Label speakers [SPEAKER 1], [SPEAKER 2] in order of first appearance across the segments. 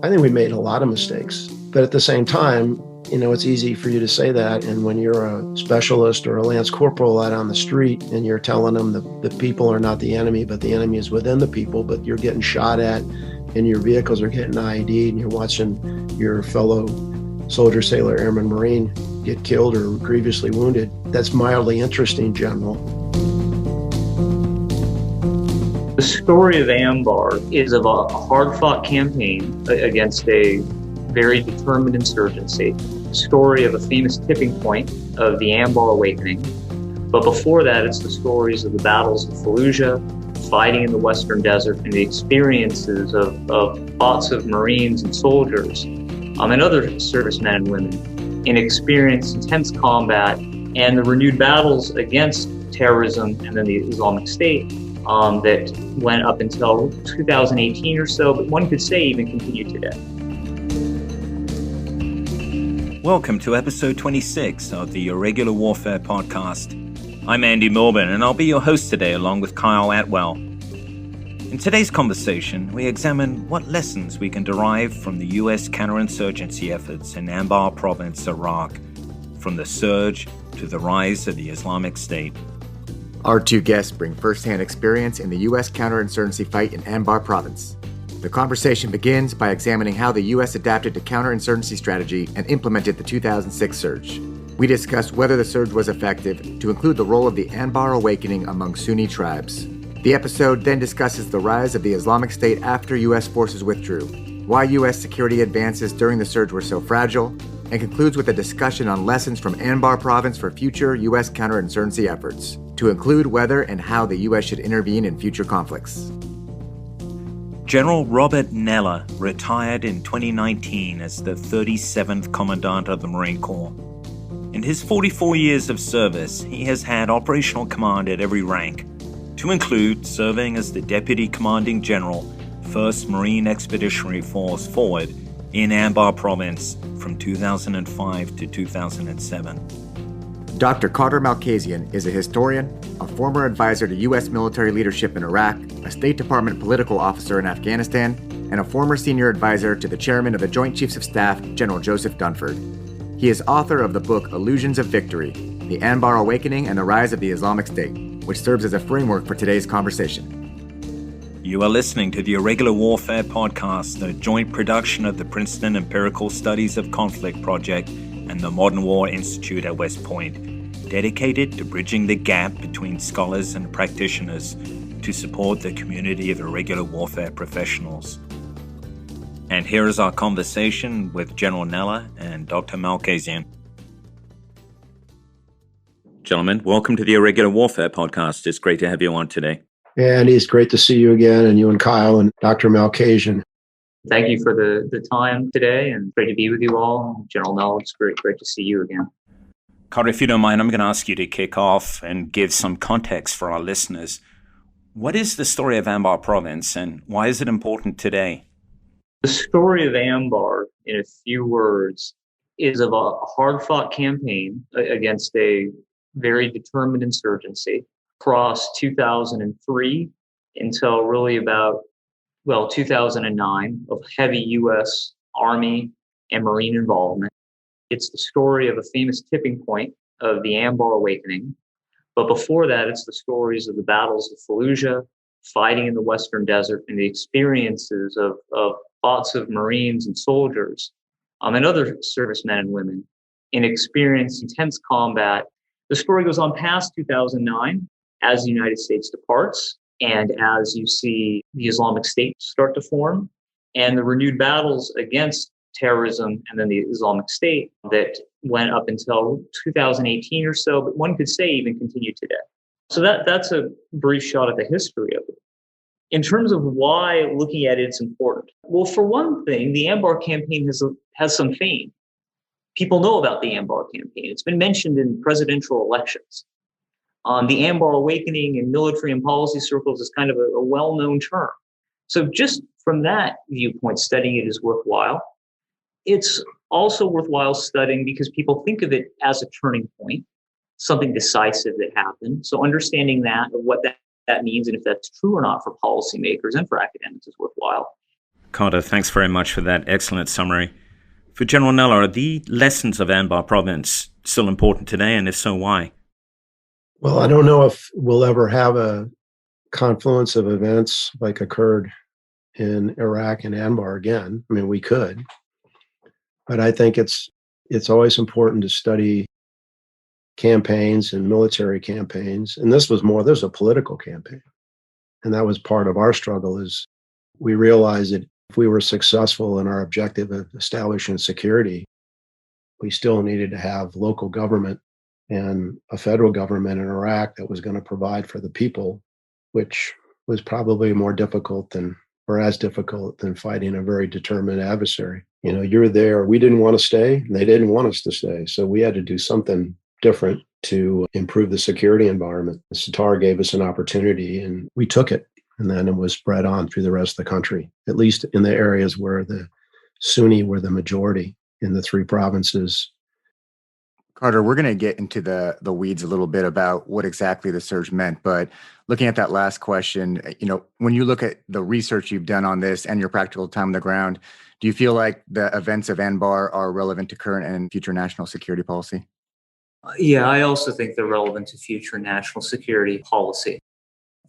[SPEAKER 1] I think we made a lot of mistakes. But at the same time, it's easy for you to say that. And when you're a specialist or a lance corporal out on the street and you're telling them the people are not the enemy, but the enemy is within the people, but you're getting shot at and your vehicles are getting IED'd and you're watching your fellow soldier, sailor, airman, Marine get killed or grievously wounded, that's mildly interesting, General.
[SPEAKER 2] The story of Anbar is of a hard-fought campaign against a very determined insurgency, the story of a famous tipping point of the Anbar awakening. But before that, it's the stories of the battles of Fallujah, fighting in the Western Desert, and the experiences of lots of Marines and soldiers and other servicemen and women in experience intense combat and the renewed battles against terrorism and then the Islamic State that went up until 2018 or so, but one could say even continue today.
[SPEAKER 3] Welcome to episode 26 of the Irregular Warfare Podcast. I'm Andy Milburn, and I'll be your host today along with Kyle Atwell. In today's conversation, we examine what lessons we can derive from the U.S. counterinsurgency efforts in Anbar province, Iraq, from the surge to the rise of the Islamic State.
[SPEAKER 4] Our two guests bring first-hand experience in the U.S. counterinsurgency fight in Anbar province. The conversation begins by examining how the U.S. adapted to counterinsurgency strategy and implemented the 2006 surge. We discuss whether the surge was effective, to include the role of the Anbar awakening among Sunni tribes. The episode then discusses the rise of the Islamic State after U.S. forces withdrew, why U.S. security advances during the surge were so fragile, and concludes with a discussion on lessons from Anbar province for future U.S. counterinsurgency efforts, to include whether and how the U.S. should intervene in future conflicts.
[SPEAKER 3] General Robert Neller retired in 2019 as the 37th Commandant of the Marine Corps. In his 44 years of service, he has had operational command at every rank, to include serving as the Deputy Commanding General, 1st Marine Expeditionary Force Forward in Anbar Province from 2005 to 2007.
[SPEAKER 4] Dr. Carter Malkasian is a historian, a former advisor to U.S. military leadership in Iraq, a State Department political officer in Afghanistan, and a former senior advisor to the chairman of the Joint Chiefs of Staff, General Joseph Dunford. He is author of the book Illusions of Victory, The Anbar Awakening and the Rise of the Islamic State, which serves as a framework for today's conversation.
[SPEAKER 3] You are listening to the Irregular Warfare Podcast, a joint production of the Princeton Empirical Studies of Conflict Project and the Modern War Institute at West Point, dedicated to bridging the gap between scholars and practitioners to support the community of irregular warfare professionals. And here is our conversation with General Neller and Dr. Malkasian. Gentlemen, welcome to the Irregular Warfare Podcast. It's great to have you on today.
[SPEAKER 1] And it's great to see you again, and you and Kyle and Dr. Malkasian.
[SPEAKER 2] Thank you for the time today, and great to be with you all. General Neller, it's great to see you again.
[SPEAKER 3] Carter, if you don't mind, I'm going to ask you to kick off and give some context for our listeners. What is the story of Anbar province, and why is it important today?
[SPEAKER 2] The story of Anbar, in a few words, is of a hard-fought campaign against a very determined insurgency across 2003 until really about, 2009, of heavy U.S. Army and Marine involvement. It's the story of a famous tipping point of the Anbar awakening. But before that, it's the stories of the battles of Fallujah, fighting in the Western Desert, and the experiences of lots of Marines and soldiers and other servicemen and women in experience intense combat. The story goes on past 2009 as the United States departs and as you see the Islamic State start to form and the renewed battles against terrorism and then the Islamic State that went up until 2018 or so, but one could say even continue today. So that's a brief shot at the history of it. In terms of why looking at it's important. Well, for one thing, the Anbar campaign has some fame. People know about the Anbar campaign. It's been mentioned in presidential elections. The Anbar awakening in military and policy circles is kind of a well-known term. So just from that viewpoint, studying it is worthwhile. It's also worthwhile studying because people think of it as a turning point, something decisive that happened. So understanding that, of what that means and if that's true or not for policymakers and for academics is worthwhile.
[SPEAKER 3] Carter, thanks very much for that excellent summary. For General Nella, are the lessons of Anbar province still important today, and if so, why?
[SPEAKER 1] Well, I don't know if we'll ever have a confluence of events like occurred in Iraq and Anbar again. I mean, we could, but I think it's always important to study campaigns and military campaigns. And this was a political campaign. And that was part of our struggle is we realized that if we were successful in our objective of establishing security, we still needed to have local government and a federal government in Iraq that was going to provide for the people, which was probably more difficult or as difficult than fighting a very determined adversary. You know, you're there. We didn't want to stay, and they didn't want us to stay. So we had to do something different to improve the security environment. The Sitar gave us an opportunity, and we took it. And then it was spread on through the rest of the country, at least in the areas where the Sunni were the majority in the three provinces.
[SPEAKER 4] Carter, we're going to get into the weeds a little bit about what exactly the surge meant. But looking at that last question, when you look at the research you've done on this and your practical time on the ground, do you feel like the events of Anbar are relevant to current and future national security policy?
[SPEAKER 2] Yeah, I also think they're relevant to future national security policy.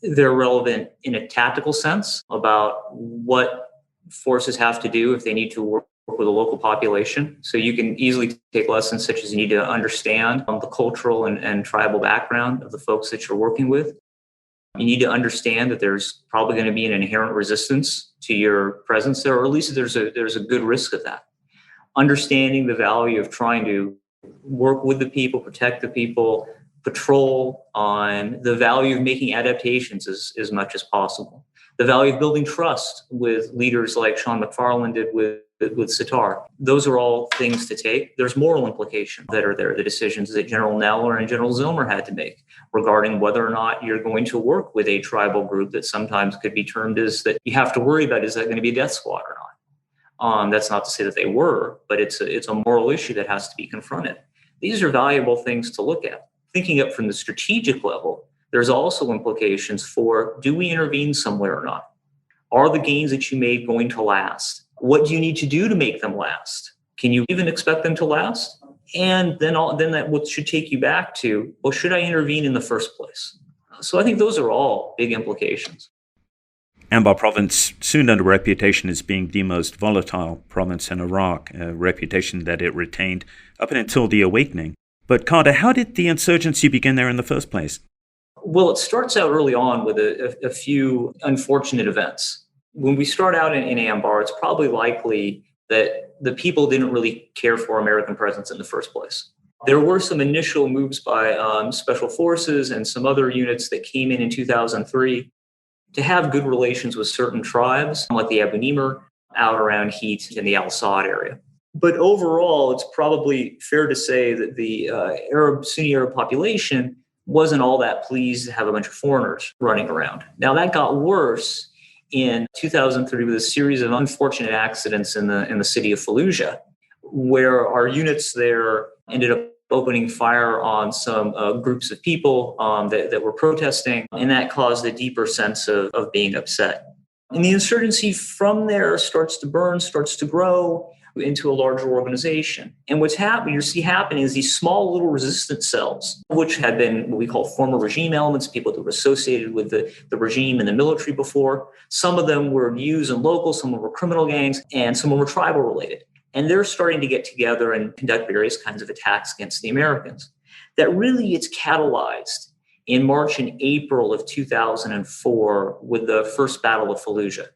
[SPEAKER 2] They're relevant in a tactical sense about what forces have to do if they need to work with a local population. So you can easily take lessons such as you need to understand the cultural and tribal background of the folks that you're working with. You need to understand that there's probably going to be an inherent resistance to your presence there, or at least there's a good risk of that. Understanding the value of trying to work with the people, protect the people, patrol on the value of making adaptations as much as possible. The value of building trust with leaders like Sean McFarland did with Sitar. Those are all things to take. There's moral implications that are there, the decisions that General Neller and General Zilmer had to make regarding whether or not you're going to work with a tribal group that sometimes could be termed as that you have to worry about, is that going to be a death squad or not? That's not to say that they were, but it's a moral issue that has to be confronted. These are valuable things to look at. Thinking up from the strategic level, there's also implications for, do we intervene somewhere or not? Are the gains that you made going to last? What do you need to do to make them last? Can you even expect them to last? And then that what should take you back to, well, should I intervene in the first place? So I think those are all big implications.
[SPEAKER 3] Anbar province soon earned a reputation as being the most volatile province in Iraq, a reputation that it retained up until the awakening. But Carter, how did the insurgency begin there in the first place?
[SPEAKER 2] Well, it starts out early on with a few unfortunate events. When we start out in Anbar, it's probably likely that the people didn't really care for American presence in the first place. There were some initial moves by special forces and some other units that came in 2003 to have good relations with certain tribes, like the Abu Nimr out around Heat in the Al-Assad area. But overall, it's probably fair to say that the Sunni Arab population wasn't all that pleased to have a bunch of foreigners running around. Now, that got worse in 2003 with a series of unfortunate accidents in the city of Fallujah, where our units there ended up opening fire on some groups of people that were protesting, and that caused a deeper sense of being upset. And the insurgency from there starts to burn, starts to grow into a larger organization. And what's happening, you see happening is these small little resistance cells, which had been what we call former regime elements, people that were associated with the regime and the military before. Some of them were used and local, some of them were criminal gangs, and some of them were tribal related. And they're starting to get together and conduct various kinds of attacks against the Americans. That really gets catalyzed in March and April of 2004 with the First Battle of Fallujah.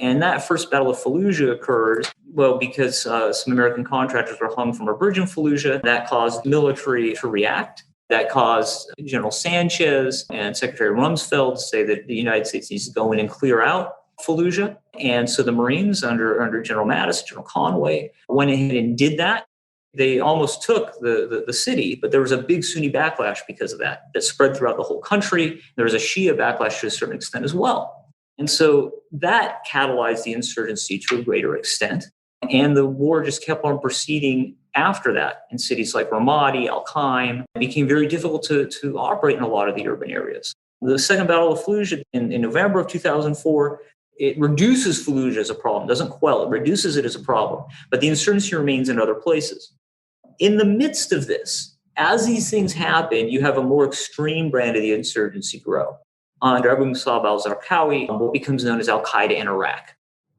[SPEAKER 2] And that First Battle of Fallujah occurred, well, because some American contractors were hung from a bridge in Fallujah. That caused the military to react. That caused General Sanchez and Secretary Rumsfeld to say that the United States needs to go in and clear out Fallujah. And so the Marines under General Mattis, General Conway, went ahead and did that. They almost took the city, but there was a big Sunni backlash because of that spread throughout the whole country. There was a Shia backlash to a certain extent as well. And so that catalyzed the insurgency to a greater extent. And the war just kept on proceeding after that in cities like Ramadi, Al-Qaim. It became very difficult to operate in a lot of the urban areas. The Second Battle of Fallujah in November of 2004 It reduces Fallujah as a problem, doesn't quell it, reduces it as a problem. But the insurgency remains in other places. In the midst of this, as these things happen, you have a more extreme brand of the insurgency grow. Under Abu Musab al-Zarqawi, what becomes known as Al-Qaeda in Iraq.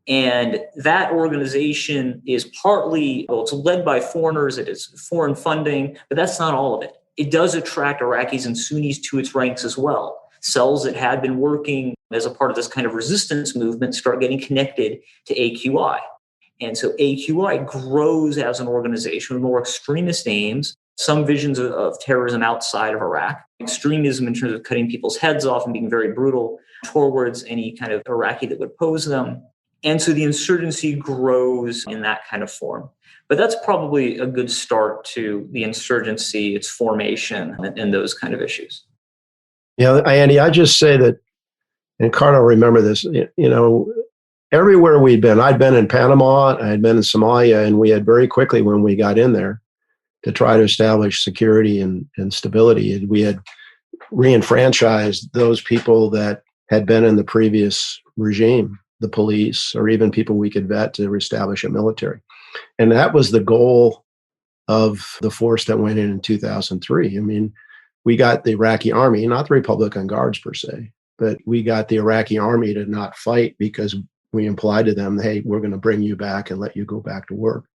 [SPEAKER 2] And that organization is partly, it's led by foreigners, it is foreign funding, but that's not all of it. It does attract Iraqis and Sunnis to its ranks as well. Cells that had been working as a part of this kind of resistance movement start getting connected to AQI. And so AQI grows as an organization with more extremist aims, some visions of terrorism outside of Iraq, extremism in terms of cutting people's heads off and being very brutal towards any kind of Iraqi that would oppose them. And so the insurgency grows in that kind of form. But that's probably a good start to the insurgency, its formation, and those kind of issues.
[SPEAKER 1] Yeah, Andy, I just say that, and Carter, remember this, everywhere we'd been, I'd been in Panama, I had been in Somalia, and we had very quickly, when we got in there, to try to establish security and stability, we had re-enfranchised those people that had been in the previous regime, the police, or even people we could vet to establish a military. And that was the goal of the force that went in 2003. I mean, we got the Iraqi army, not the Republican Guards per se, but we got the Iraqi army to not fight because we implied to them, hey, we're going to bring you back and let you go back to work.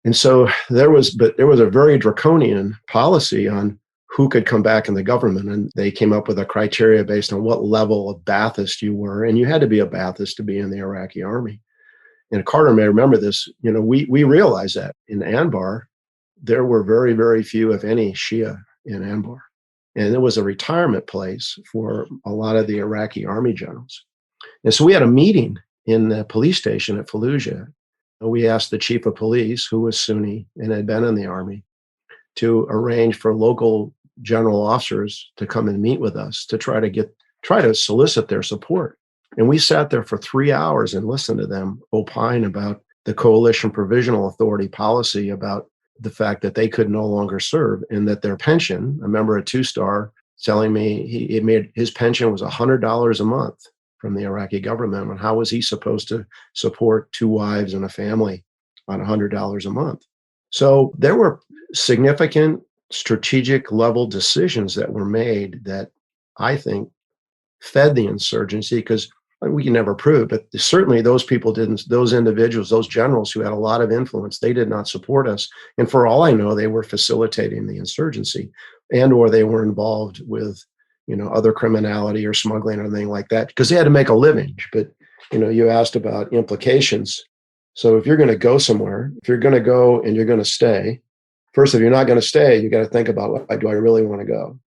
[SPEAKER 1] And so there was a very draconian policy on who could come back in the government. And they came up with a criteria based on what level of Ba'athist you were. And you had to be a Ba'athist to be in the Iraqi army. And Carter may remember this, we realized that in Anbar, there were very, very few, if any, Shia in Anbar. And it was a retirement place for a lot of the Iraqi army generals. And so we had a meeting in the police station at Fallujah. We asked the chief of police, who was Sunni and had been in the army, to arrange for local general officers to come and meet with us to try to solicit their support. And we sat there for 3 hours and listened to them opine about the Coalition Provisional Authority policy about the fact that they could no longer serve and that their pension, I remember a 2-star telling me his pension was $100 a month from the Iraqi government. And how was he supposed to support 2 wives and a family on $100 a month? So there were significant strategic level decisions that were made that I think fed the insurgency, because we can never prove, but certainly those individuals, those generals who had a lot of influence, they did not support us. And for all I know, they were facilitating the insurgency or they were involved with, other criminality or smuggling or anything like that, because they had to make a living. But, you asked about implications. So if you're going to go somewhere, if you're going to go and you're going to stay, first, if you're not going to stay, you got to think about, do I really want to go?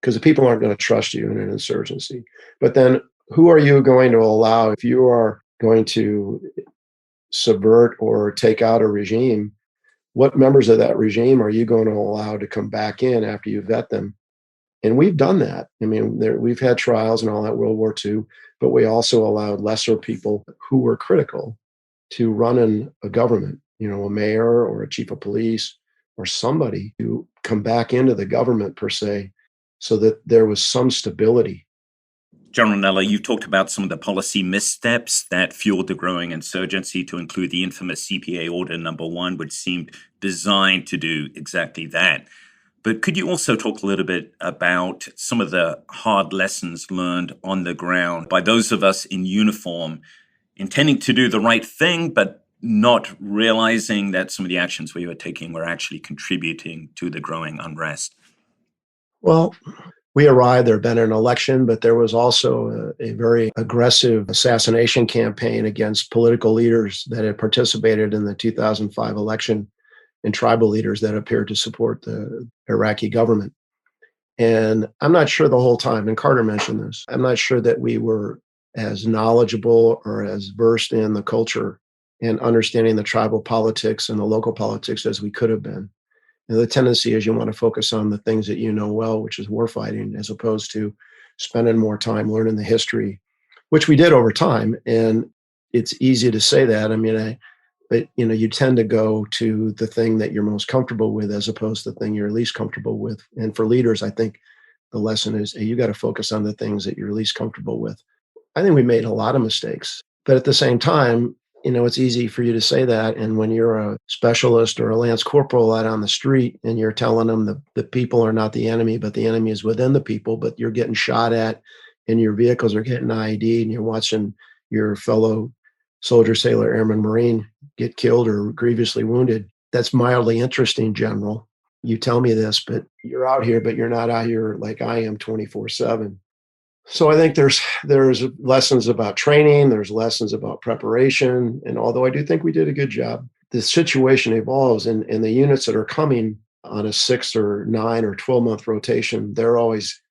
[SPEAKER 1] Because the people aren't going to trust you in an insurgency. But then who are you going to allow, if you are going to subvert or take out a regime, what members of that regime are you going to allow to come back in after you vet them? And we've done that. I mean, we've had trials and all that, World War II, but we also allowed lesser people who were critical to run in a government, a mayor or a chief of police or somebody to come back into the government per se, so that there was some stability.
[SPEAKER 3] General Nella, you've talked about some of the policy missteps that fueled the growing insurgency, to include the infamous CPA Order No. 1, which seemed designed to do exactly that. But could you also talk a little bit about some of the hard lessons learned on the ground by those of us in uniform, intending to do the right thing, but not realizing that some of the actions we were taking were actually contributing to the growing unrest?
[SPEAKER 1] Well, we arrived, there had been an election, but there was also a very aggressive assassination campaign against political leaders that had participated in the 2005 election and tribal leaders that appeared to support the Iraqi government. And I'm not sure the whole time, and Carter mentioned this, I'm not sure that we were as knowledgeable or as versed in the culture and understanding the tribal politics and the local politics as we could have been. And the tendency is you want to focus on the things that you know well, which is warfighting, as opposed to spending more time learning the history, which we did over time. And it's easy to say that. I mean, but you tend to go to the thing that you're most comfortable with as opposed to the thing you're least comfortable with. And for leaders, I think the lesson is, hey, you got to focus on the things that you're least comfortable with. I think we made a lot of mistakes. But at the same time, it's easy for you to say that. And when you're a specialist or a lance corporal out on the street and you're telling them the people are not the enemy, but the enemy is within the people, but you're getting shot at and your vehicles are getting IED'd and you're watching your fellow soldier, sailor, airman, Marine get killed or grievously wounded, that's mildly interesting, General. You tell me this, but you're out here, but you're not out here like I am 24/7. So I think there's lessons about training, there's lessons about preparation. And although I do think we did a good job, the situation evolves and the units that are coming on a 6 or 9 or 12-month rotation, they're always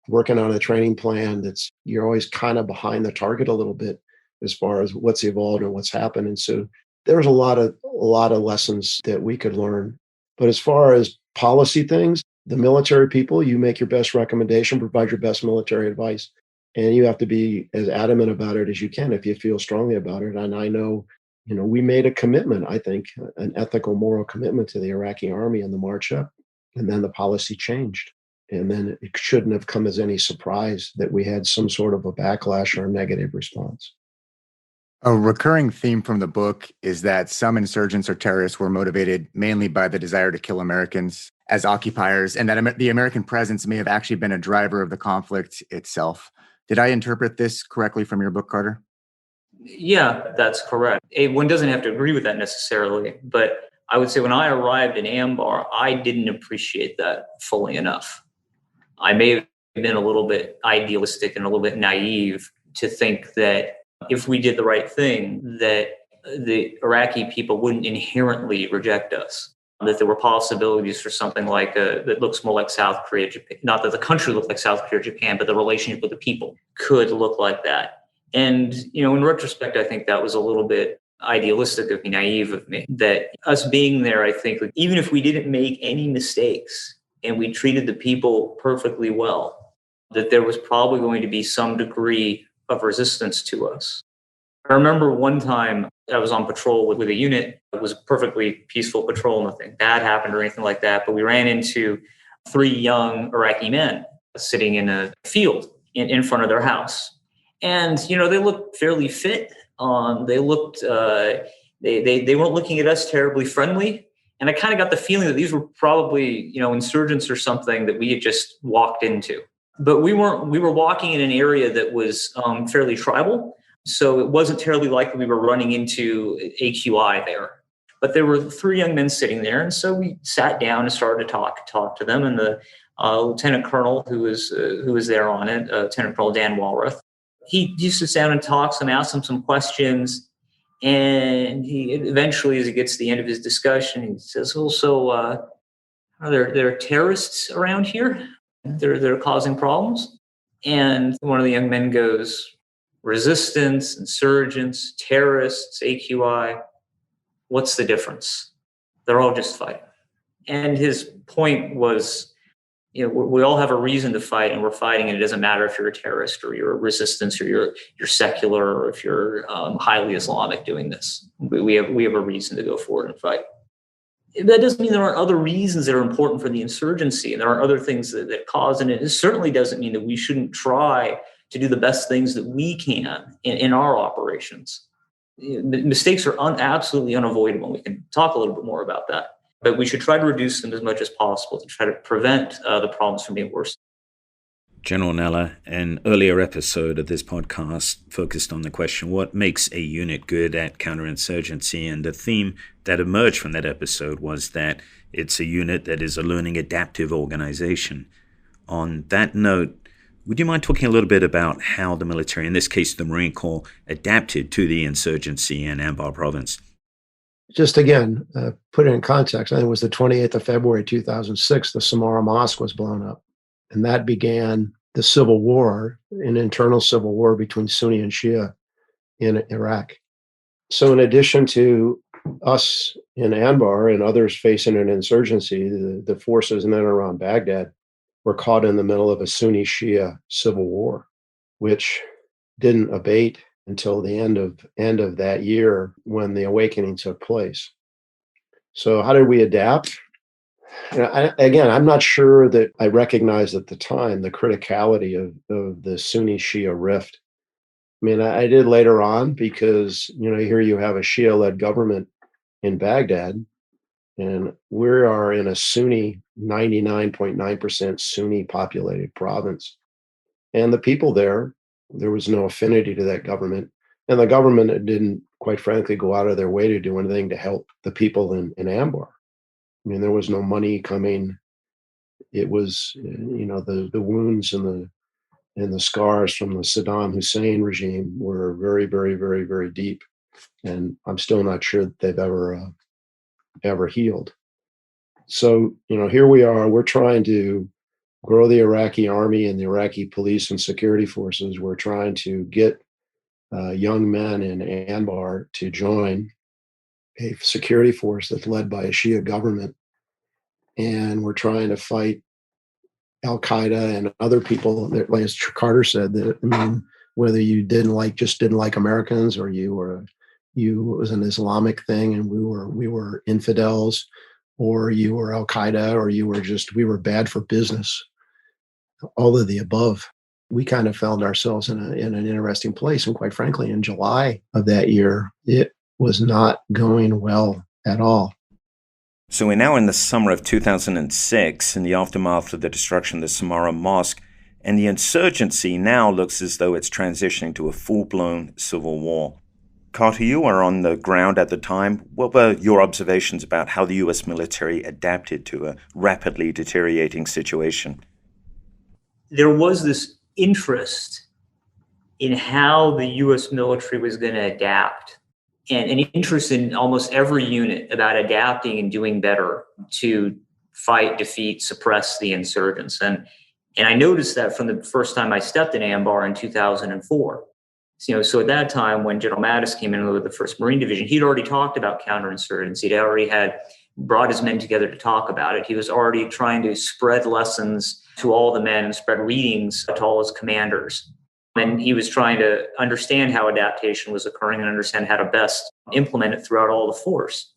[SPEAKER 1] working on a training plan you're always kind of behind the target a little bit as far as what's evolved and what's happened. And so there's a lot of lessons that we could learn. But as far as policy things, the military people, you make your best recommendation, provide your best military advice. And you have to be as adamant about it as you can if you feel strongly about it. And I know, we made a commitment, I think, an ethical, moral commitment to the Iraqi army in the march up. And then the policy changed. And then it shouldn't have come as any surprise that we had some sort of a backlash or a negative response.
[SPEAKER 4] A recurring theme from the book is that some insurgents or terrorists were motivated mainly by the desire to kill Americans as occupiers, and that the American presence may have actually been a driver of the conflict itself. Did I interpret this correctly from your book, Carter?
[SPEAKER 2] Yeah, that's correct. One doesn't have to agree with that necessarily, but I would say when I arrived in Anbar, I didn't appreciate that fully enough. I may have been a little bit idealistic and a little bit naive to think that if we did the right thing, that the Iraqi people wouldn't inherently reject us, that there were possibilities for something like that looks more like South Korea, Japan. Not that the country looked like South Korea, Japan, but the relationship with the people could look like that. And, in retrospect, I think that was a little bit idealistic of me, naive of me, that us being there, I think, even if we didn't make any mistakes and we treated the people perfectly well, that there was probably going to be some degree of resistance to us. I remember one time I was on patrol with a unit. It was a perfectly peaceful patrol. Nothing bad happened or anything like that. But we ran into 3 young Iraqi men sitting in a field in front of their house. And, they looked fairly fit. They looked, they weren't looking at us terribly friendly. And I kind of got the feeling that these were probably, insurgents or something that we had just walked into. But we were walking in an area that was fairly tribal. So it wasn't terribly likely we were running into AQI there. But there were 3 young men sitting there. And so we sat down and started to talk to them. And the lieutenant colonel who was there on it, Lieutenant Colonel Dan Walrath, he sits down and talks and asks them some questions. And he eventually, as he gets to the end of his discussion, he says, "Well, so are there terrorists around here? They're causing problems?" And one of the young men goes, "Resistance, insurgents, terrorists, AQI, what's the difference? They're all just fighting." And his point was, we all have a reason to fight, and we're fighting, and it doesn't matter if you're a terrorist or you're a resistance or you're secular or if you're highly Islamic doing this. We have a reason to go forward and fight. That doesn't mean there aren't other reasons that are important for the insurgency, and there are other things that cause, and it certainly doesn't mean that we shouldn't try to do the best things that we can in our operations. Mistakes are absolutely unavoidable. We can talk a little bit more about that, but we should try to reduce them as much as possible to try to prevent the problems from being worse.
[SPEAKER 3] General Nella, an earlier episode of this podcast focused on the question, what makes a unit good at counterinsurgency? And the theme that emerged from that episode was that it's a unit that is a learning adaptive organization. On that note, would you mind talking a little bit about how the military, in this case the Marine Corps, adapted to the insurgency in Anbar province?
[SPEAKER 1] Just again, put it in context, I think it was the 28th of February, 2006, the Samarra Mosque was blown up. And that began the civil war, an internal civil war between Sunni and Shia in Iraq. So in addition to us in Anbar and others facing an insurgency, the forces in and around Baghdad were caught in the middle of a Sunni-Shia civil war, which didn't abate until the end of that year when the awakening took place. So how did we adapt? I'm not sure that I recognized at the time the criticality of the Sunni-Shia rift. I mean, I did later on because, here you have a Shia-led government in Baghdad, and we are in a Sunni, 99.9% Sunni populated province. And the people there was no affinity to that government. And the government didn't, quite frankly, go out of their way to do anything to help the people in Anbar. I mean, there was no money coming. It was, the wounds and the scars from the Saddam Hussein regime were very, very, very, very deep. And I'm still not sure that they've ever healed. So, here we are, we're trying to grow the Iraqi army and the Iraqi police and security forces. We're trying to get young men in Anbar to join a security force that's led by a Shia government. And we're trying to fight Al-Qaeda and other people, that, like as Carter said, that, I mean, whether you didn't like Americans, or it was an Islamic thing and we were infidels, or you were Al-Qaeda, or we were bad for business, all of the above. We kind of found ourselves in an interesting place. And quite frankly, in July of that year, it was not going well at all.
[SPEAKER 3] So we're now in the summer of 2006, in the aftermath of the destruction of the Samarra Mosque, and the insurgency now looks as though it's transitioning to a full-blown civil war. Carter, you were on the ground at the time. What were your observations about how the U.S. military adapted to a rapidly deteriorating situation?
[SPEAKER 2] There was this interest in how the U.S. military was going to adapt, and an interest in almost every unit about adapting and doing better to fight, defeat, suppress the insurgents. And I noticed that from the first time I stepped in Anbar in 2004. So at that time, when General Mattis came in with the 1st Marine Division, he'd already talked about counterinsurgency. He'd already had brought his men together to talk about it. He was already trying to spread lessons to all the men and spread readings to all his commanders. And he was trying to understand how adaptation was occurring and understand how to best implement it throughout all the force.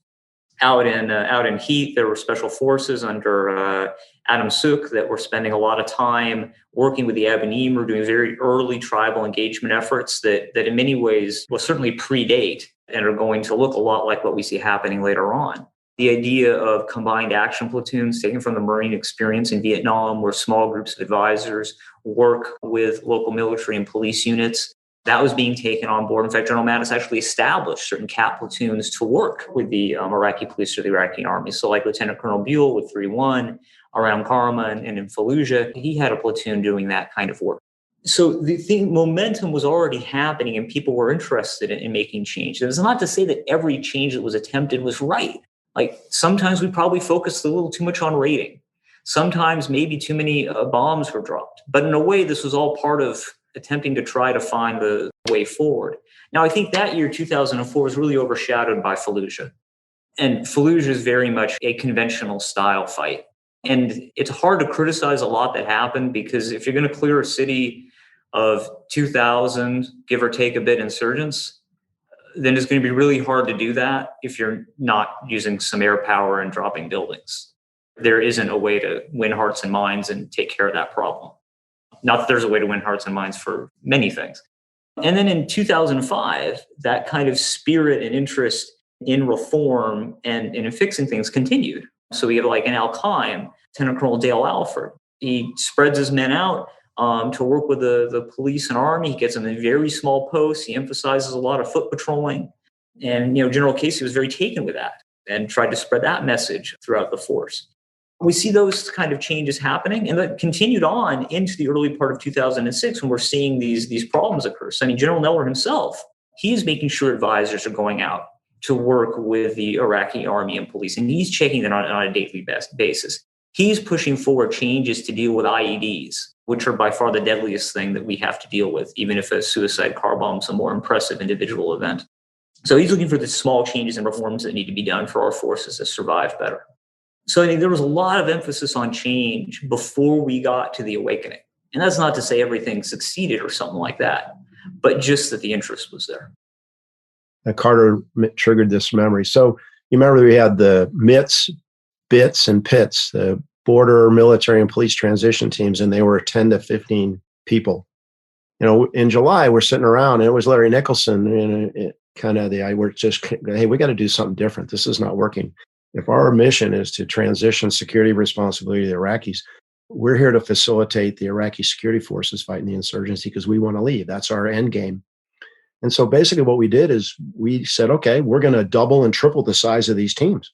[SPEAKER 2] Out in Heath, there were special forces under Adam Suk that were spending a lot of time working with the Abanim, doing very early tribal engagement efforts that in many ways will certainly predate and are going to look a lot like what we see happening later on. The idea of combined action platoons taken from the Marine experience in Vietnam, where small groups of advisors work with local military and police units, that was being taken on board. In fact, General Mattis actually established certain CAP platoons to work with the Iraqi police or the Iraqi army. So like Lieutenant Colonel Buell with 3-1 around Karma and in Fallujah, he had a platoon doing that kind of work. So the momentum was already happening and people were interested in making change. It's not to say that every change that was attempted was right. Like sometimes we probably focused a little too much on raiding. Sometimes maybe too many bombs were dropped. But in a way, this was all part of attempting to try to find the way forward. Now, I think that year, 2004, was really overshadowed by Fallujah. And Fallujah is very much a conventional style fight. And it's hard to criticize a lot that happened, because if you're going to clear a city of 2,000, give or take a bit, insurgents, then it's going to be really hard to do that if you're not using some air power and dropping buildings. There isn't a way to win hearts and minds and take care of that problem. Not that there's a way to win hearts and minds for many things. And then in 2005, that kind of spirit and interest in reform and in fixing things continued. So we have like in Al-Qaim, Lieutenant Colonel Dale Alford. He spreads his men out to work with the police and army. He gets them in very small posts. He emphasizes a lot of foot patrolling. And, General Casey was very taken with that and tried to spread that message throughout the force. We see those kind of changes happening, and that continued on into the early part of 2006 when we're seeing these problems occur. So, General Neller himself, he's making sure advisors are going out to work with the Iraqi army and police, and he's checking that on a daily basis. He's pushing forward changes to deal with IEDs, which are by far the deadliest thing that we have to deal with, even if a suicide car bomb is a more impressive individual event. So he's looking for the small changes and reforms that need to be done for our forces to survive better. So I think there was a lot of emphasis on change before we got to the awakening. And that's not to say everything succeeded or something like that, but just that the interest was there.
[SPEAKER 1] Carter triggered this memory. So you remember we had the MITs, BITS, and PITs, the border military and police transition teams, and they were 10 to 15 people. in July, we're sitting around, and it was Larry Nicholson, and we're just, hey, we got to do something different. This is not working. If our mission is to transition security responsibility to the Iraqis, we're here to facilitate the Iraqi security forces fighting the insurgency because we want to leave. That's our end game. And so basically what we did is we said, okay, we're going to double and triple the size of these teams.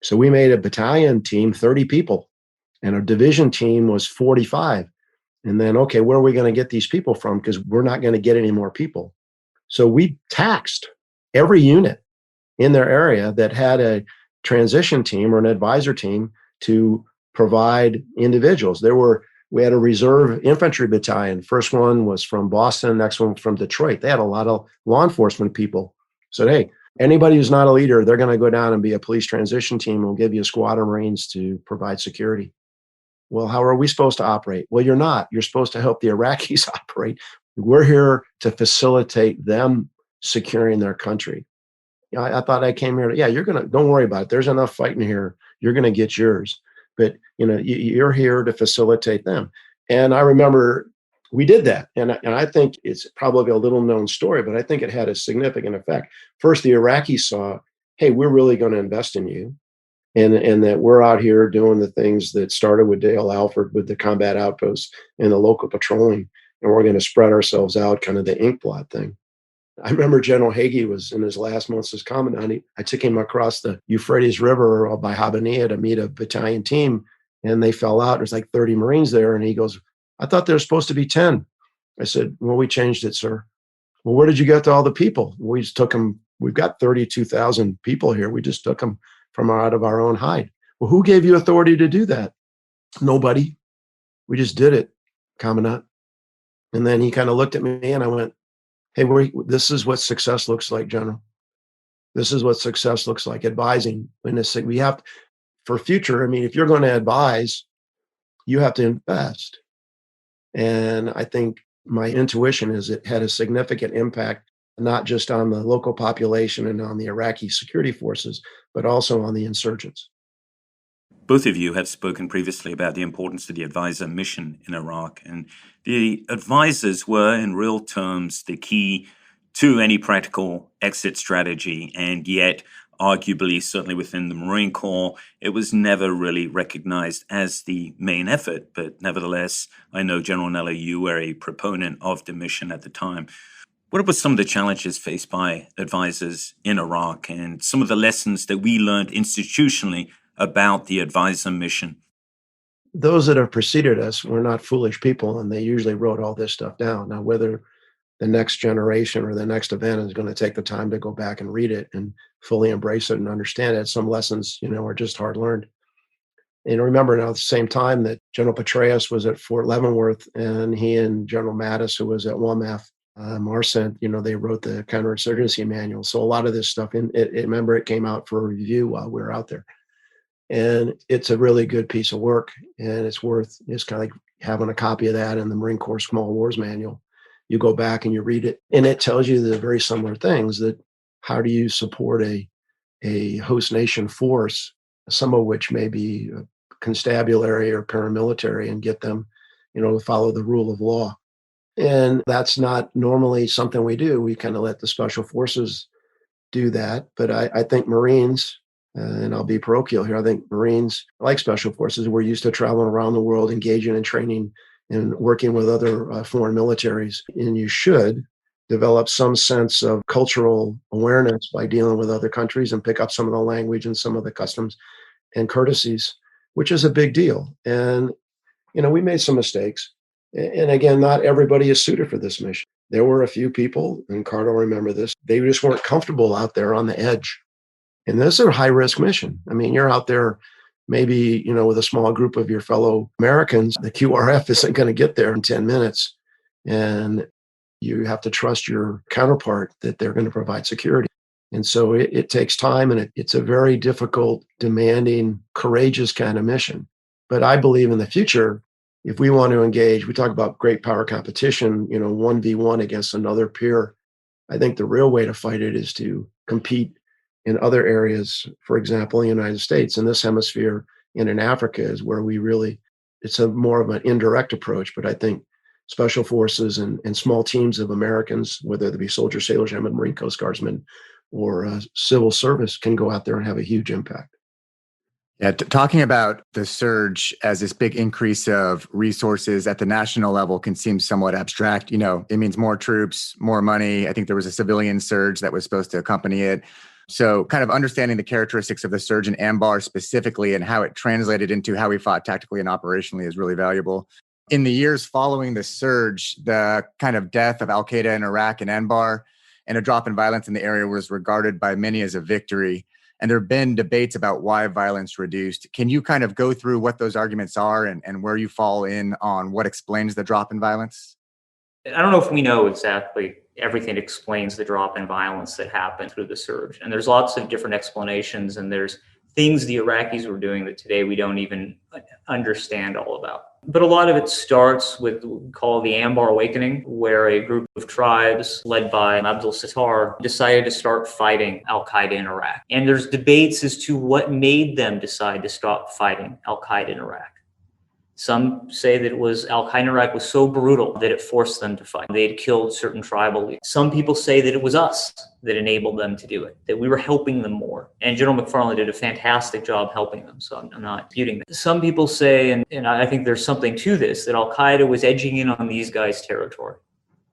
[SPEAKER 1] So we made a battalion team, 30 people, and a division team was 45. And then, okay, where are we going to get these people from? Because we're not going to get any more people. So we taxed every unit in their area that had a transition team or an advisor team to provide individuals. We had a reserve infantry battalion. First one was from Boston, next one from Detroit. They had a lot of law enforcement people. Said, hey, anybody who's not a leader, they're going to go down and be a police transition team. We'll give you a squad of Marines to provide security. Well, how are we supposed to operate? Well, you're not. You're supposed to help the Iraqis operate. We're here to facilitate them securing their country. I thought I came here to, don't worry about it. There's enough fighting here. You're going to get yours. But, you're here to facilitate them. And I remember we did that. And I think it's probably a little known story, but I think it had a significant effect. First, the Iraqis saw, hey, we're really going to invest in you. And that we're out here doing the things that started with Dale Alford with the combat outposts and the local patrolling. And we're going to spread ourselves out, kind of the ink blot thing. I remember General Hagee was in his last months as commandant. I took him across the Euphrates River by Habbaniyah to meet a battalion team, and they fell out. There's like 30 Marines there. And he goes, I thought there was supposed to be 10. I said, well, we changed it, sir. Well, where did you get to all the people? We just took them. We've got 32,000 people here. We just took them from out of our own hide. Well, who gave you authority to do that? Nobody. We just did it, Commandant. And then he kind of looked at me and I went, hey, this is what success looks like, General. This is what success looks like, advising. We have, for future, if you're going to advise, you have to invest. And I think my intuition is it had a significant impact, not just on the local population and on the Iraqi security forces, but also on the insurgents.
[SPEAKER 3] Both of you have spoken previously about the importance of the advisor mission in Iraq, and the advisors were, in real terms, the key to any practical exit strategy, and yet, arguably, certainly within the Marine Corps, it was never really recognized as the main effort. But nevertheless, I know, General Nella, you were a proponent of the mission at the time. What were some of the challenges faced by advisors in Iraq and some of the lessons that we learned institutionally about the advisor mission?
[SPEAKER 1] Those that have preceded us were not foolish people, and they usually wrote all this stuff down. Now, whether the next generation or the next event is going to take the time to go back and read it and fully embrace it and understand it, some lessons, are just hard learned. And remember now at the same time that General Petraeus was at Fort Leavenworth, and he and General Mattis, who was at WMAF, Marcent, they wrote the counterinsurgency manual. So a lot of this stuff, remember, it came out for review while we were out there. And it's a really good piece of work, and it's kind of like having a copy of that in the Marine Corps Small Wars Manual. You go back and you read it, and it tells you the very similar things, that how do you support a host nation force, some of which may be constabulary or paramilitary, and get them, to follow the rule of law. And that's not normally something we do. We kind of let the special forces do that. But I think Marines, and I'll be parochial here, I think Marines, like special forces, we're used to traveling around the world, engaging in training and working with other foreign militaries. And you should develop some sense of cultural awareness by dealing with other countries and pick up some of the language and some of the customs and courtesies, which is a big deal. And, we made some mistakes. And again, not everybody is suited for this mission. There were a few people, and Carter will remember this, they just weren't comfortable out there on the edge. And this is a high-risk mission. You're out there maybe, with a small group of your fellow Americans. The QRF isn't going to get there in 10 minutes. And you have to trust your counterpart that they're going to provide security. And so it takes time, and it's a very difficult, demanding, courageous kind of mission. But I believe in the future, if we want to engage, we talk about great power competition, 1v1 against another peer. I think the real way to fight it is to compete in other areas. For example, in the United States, in this hemisphere, and in Africa is where we really, it's a more of an indirect approach. But I think special forces and small teams of Americans, whether they be soldiers, sailors, airmen, Marine, Coast Guardsmen, or civil service, can go out there and have a huge impact.
[SPEAKER 4] Yeah, talking about the surge as this big increase of resources at the national level can seem somewhat abstract. It means more troops, more money. I think there was a civilian surge that was supposed to accompany it. So kind of understanding the characteristics of the surge in Anbar specifically and how it translated into how we fought tactically and operationally is really valuable. In the years following the surge, the kind of death of al-Qaeda in Iraq and Anbar and a drop in violence in the area was regarded by many as a victory. And there have been debates about why violence reduced. Can you kind of go through what those arguments are and where you fall in on what explains the drop in violence?
[SPEAKER 2] I don't know if we know exactly everything that explains the drop in violence that happened through the surge. And there's lots of different explanations, and there's things the Iraqis were doing that today we don't even understand all about. But a lot of it starts with what we call the Anbar Awakening, where a group of tribes led by Abdul Sattar decided to start fighting al-Qaeda in Iraq. And there's debates as to what made them decide to stop fighting al-Qaeda in Iraq. Some say that it was al-Qaeda in Iraq was so brutal that it forced them to fight. They had killed certain tribal leaders. Some people say that it was us that enabled them to do it, that we were helping them more. And General McFarlane did a fantastic job helping them, so I'm not disputing that. Some people say, and I think there's something to this, that al-Qaeda was edging in on these guys' territory,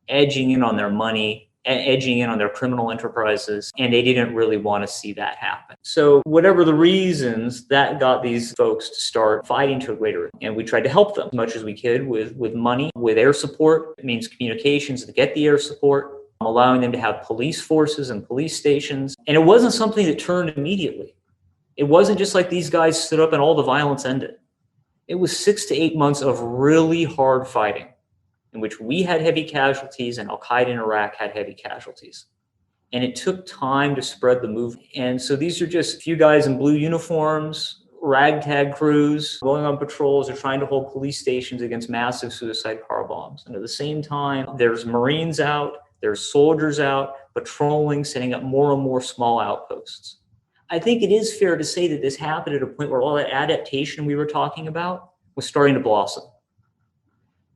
[SPEAKER 2] edging in on their money, edging in on their criminal enterprises, and they didn't really want to see that happen. So whatever the reasons, that got these folks to start fighting to a greater extent. And we tried to help them as much as we could with money, with air support. It means communications to get the air support, allowing them to have police forces and police stations. And it wasn't something that turned immediately. It wasn't just like these guys stood up and all the violence ended. It was 6 to 8 months of really hard fighting, in which we had heavy casualties and al-Qaeda in Iraq had heavy casualties. And it took time to spread the movement. And so these are just a few guys in blue uniforms, ragtag crews, going on patrols or trying to hold police stations against massive suicide car bombs. And at the same time, there's Marines out, there's soldiers out, patrolling, setting up more and more small outposts. I think it is fair to say that this happened at a point where all that adaptation we were talking about was starting to blossom.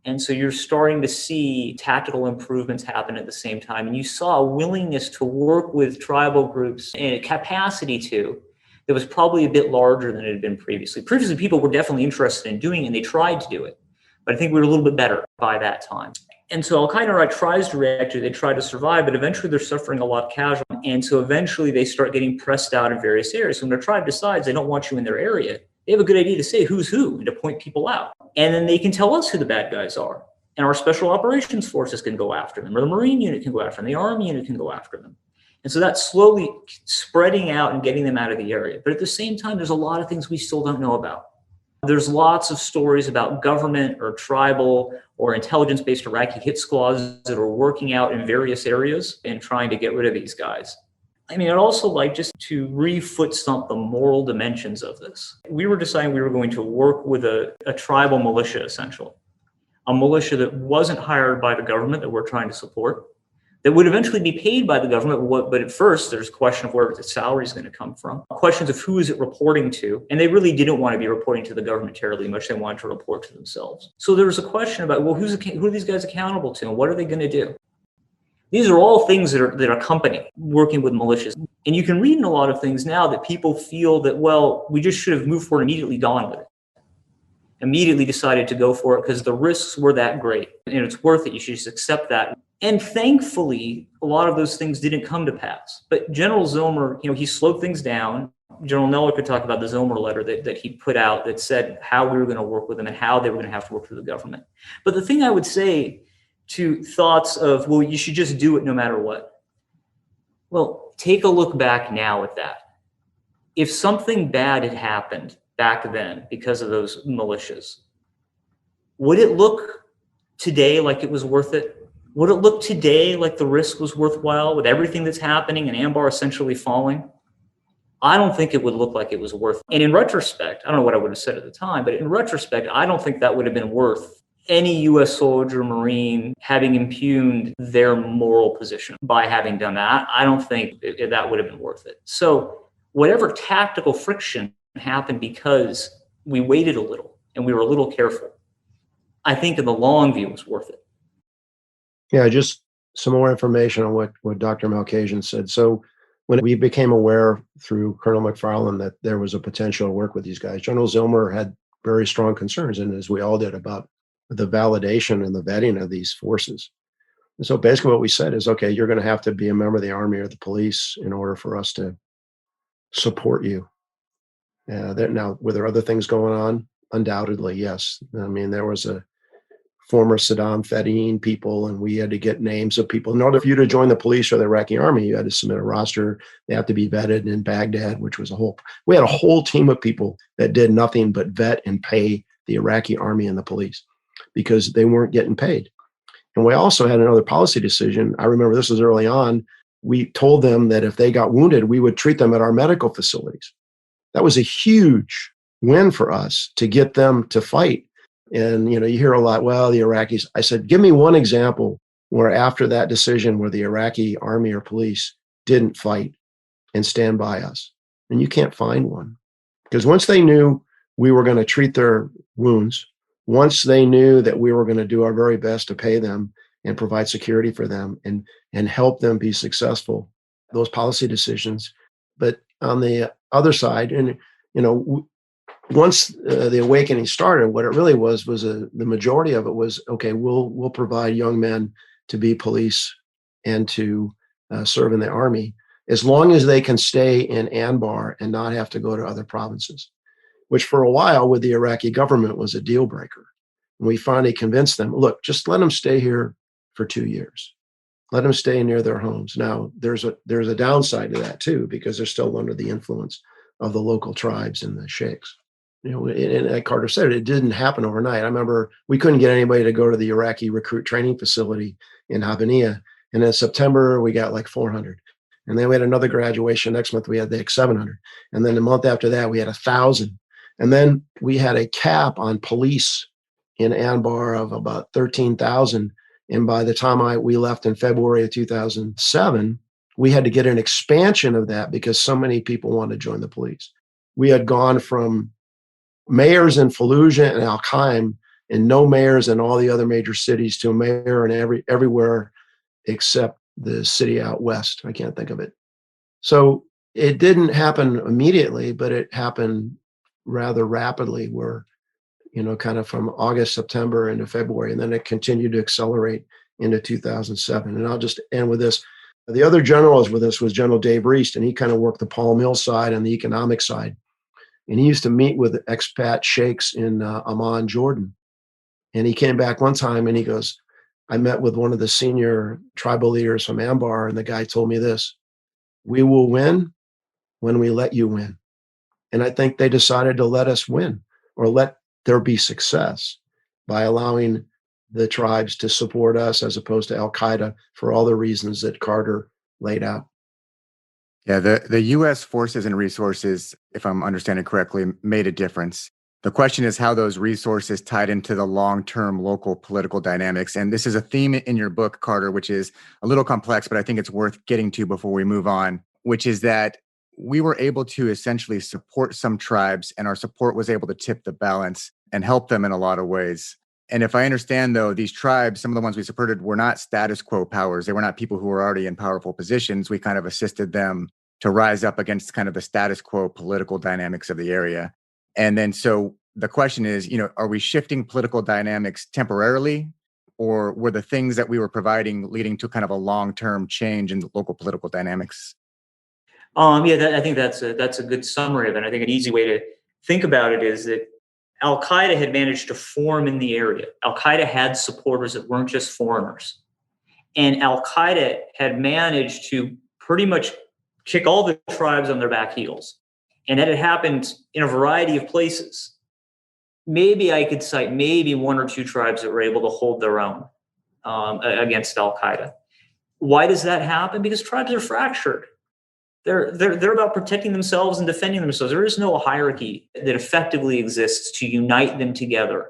[SPEAKER 2] And so you're starting to see tactical improvements happen at the same time. And you saw a willingness to work with tribal groups and a capacity to that was probably a bit larger than it had been previously. Previously, people were definitely interested in doing it, and they tried to do it. But I think we were a little bit better by that time. And so al-Qaeda tries to react to it, they try to survive, but eventually they're suffering a lot of casualties. And so eventually they start getting pressed out in various areas. So when their tribe decides they don't want you in their area, they have a good idea to say who's who and to point people out. And then they can tell us who the bad guys are. And our special operations forces can go after them, or the Marine unit can go after them, the Army unit can go after them. And so that's slowly spreading out and getting them out of the area. But at the same time, there's a lot of things we still don't know about. There's lots of stories about government or tribal or intelligence-based Iraqi hit squads that are working out in various areas and trying to get rid of these guys. I mean, I'd also like just to re-foot stomp the moral dimensions of this. We were deciding we were going to work with a tribal militia, essentially. A militia that wasn't hired by the government that we're trying to support, that would eventually be paid by the government, but at first there's a question of where the salary is going to come from, questions of who is it reporting to, and they really didn't want to be reporting to the government terribly much. They wanted to report to themselves. So there was a question about, well, who are these guys accountable to, and what are they going to do? These are all things that accompany working with militias. And you can read in a lot of things now that people feel that, well, we just should have moved forward, immediately gone with it. Immediately decided to go for it because the risks were that great and it's worth it. You should just accept that. And thankfully, a lot of those things didn't come to pass. But General Zomer, he slowed things down. General Neller could talk about the Zomer letter that he put out that said how we were going to work with them and how they were going to have to work with the government. But the thing I would say to thoughts of, well, you should just do it no matter what. Well, take a look back now at that. If something bad had happened back then because of those militias, would it look today like it was worth it? Would it look today like the risk was worthwhile with everything that's happening and Anbar essentially falling? I don't think it would look like it was worth it. And in retrospect, I don't know what I would have said at the time, but in retrospect, I don't think that would have been worth any U.S. soldier, Marine having impugned their moral position by having done that. I don't think that would have been worth it. So whatever tactical friction happened because we waited a little and we were a little careful, I think in the long view was worth it.
[SPEAKER 1] Yeah, just some more information on what Dr. Malkasian said. So when we became aware through Colonel McFarland that there was a potential to work with these guys, General Zilmer had very strong concerns, and as we all did, about the validation and the vetting of these forces. And so basically what we said is, okay, you're going to have to be a member of the Army or the police in order for us to support you. Now, were there other things going on? Undoubtedly, yes. I mean, there was a former Saddam Fedayeen people, and we had to get names of people. In order for you to join the police or the Iraqi army, you had to submit a roster. They have to be vetted in Baghdad, which was we had a whole team of people that did nothing but vet and pay the Iraqi army and the police because they weren't getting paid. And we also had another policy decision. I remember this was early on. We told them that if they got wounded, we would treat them at our medical facilities. That was a huge win for us to get them to fight. And, you hear a lot, well, the Iraqis, I said, give me one example where after that decision where the Iraqi army or police didn't fight and stand by us. And you can't find one. Because once they knew we were going to treat their wounds, once they knew that we were going to do our very best to pay them and provide security for them and help them be successful, those policy decisions. But on the other side, and, once the awakening started, what it really was the majority of it was, okay, we'll provide young men to be police and to serve in the army as long as they can stay in Anbar and not have to go to other provinces, which for a while with the Iraqi government was a deal breaker. And we finally convinced them, look, just let them stay here for 2 years. Let them stay near their homes. Now, there's a downside to that too, because they're still under the influence of the local tribes and the sheikhs. And like Carter said, it didn't happen overnight. I remember we couldn't get anybody to go to the Iraqi recruit training facility in Habaniya. And in September, we got like 400. And then we had another graduation. Next month, we had like 700. And then the month after that, we had 1,000. And then we had a cap on police in Anbar of about 13,000. And by the time we left in February of 2007, we had to get an expansion of that because so many people wanted to join the police. We had gone from mayors in Fallujah and Al-Qaim and no mayors in all the other major cities to a mayor in everywhere except the city out west. I can't think of it. So it didn't happen immediately, but it happened rather rapidly where, kind of from August, September into February, and then it continued to accelerate into 2007. And I'll just end with this. The other generals with us was General Dave Reist, and he kind of worked the Paul Mill side and the economic side. And he used to meet with expat sheikhs in Amman, Jordan. And he came back one time and he goes, I met with one of the senior tribal leaders from Anbar, and the guy told me this: we will win when we let you win. And I think they decided to let us win, or let there be success, by allowing the tribes to support us as opposed to Al-Qaeda for all the reasons that Carter laid out.
[SPEAKER 4] Yeah, the U.S. forces and resources, if I'm understanding correctly, made a difference. The question is how those resources tied into the long-term local political dynamics. And this is a theme in your book, Carter, which is a little complex, but I think it's worth getting to before we move on, which is that we were able to essentially support some tribes, and our support was able to tip the balance and help them in a lot of ways. And if I understand, though, these tribes, some of the ones we supported, were not status quo powers. They were not people who were already in powerful positions. We kind of assisted them to rise up against kind of the status quo political dynamics of the area. And then so the question is, are we shifting political dynamics temporarily, or were the things that we were providing leading to kind of a long-term change in the local political dynamics?
[SPEAKER 2] I think that's a good summary of it. I think an easy way to think about it is that Al-Qaeda had managed to form in the area. Al-Qaeda had supporters that weren't just foreigners. And Al-Qaeda had managed to pretty much kick all the tribes on their back heels. And that had happened in a variety of places. Maybe I could cite maybe one or two tribes that were able to hold their own against Al-Qaeda. Why does that happen? Because tribes are fractured. They're about protecting themselves and defending themselves. There is no hierarchy that effectively exists to unite them together,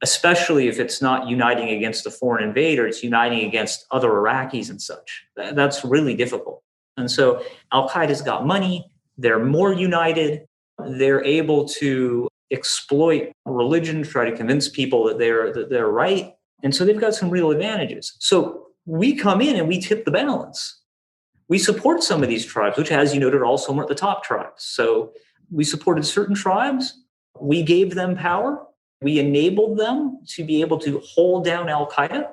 [SPEAKER 2] especially if it's not uniting against a foreign invader, it's uniting against other Iraqis and such. That's really difficult. And so Al-Qaeda's got money, they're more united, they're able to exploit religion, try to convince people that they're right. And so they've got some real advantages. So we come in and we tip the balance. We support some of these tribes, which, as you noted, also weren't the top tribes. So we supported certain tribes. We gave them power. We enabled them to be able to hold down al-Qaeda.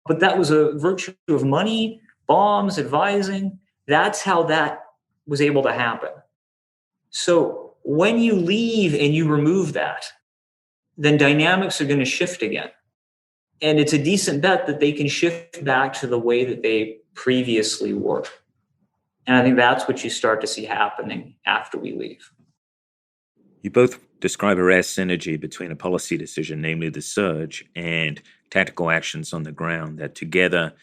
[SPEAKER 2] But that was a virtue of money, bombs, advising. That's how that was able to happen. So when you leave and you remove that, then dynamics are going to shift again. And it's a decent bet that they can shift back to the way that they previously were. And I think that's what you start to see happening after we leave.
[SPEAKER 3] You both describe a rare synergy between a policy decision, namely the surge, and tactical actions on the ground that together,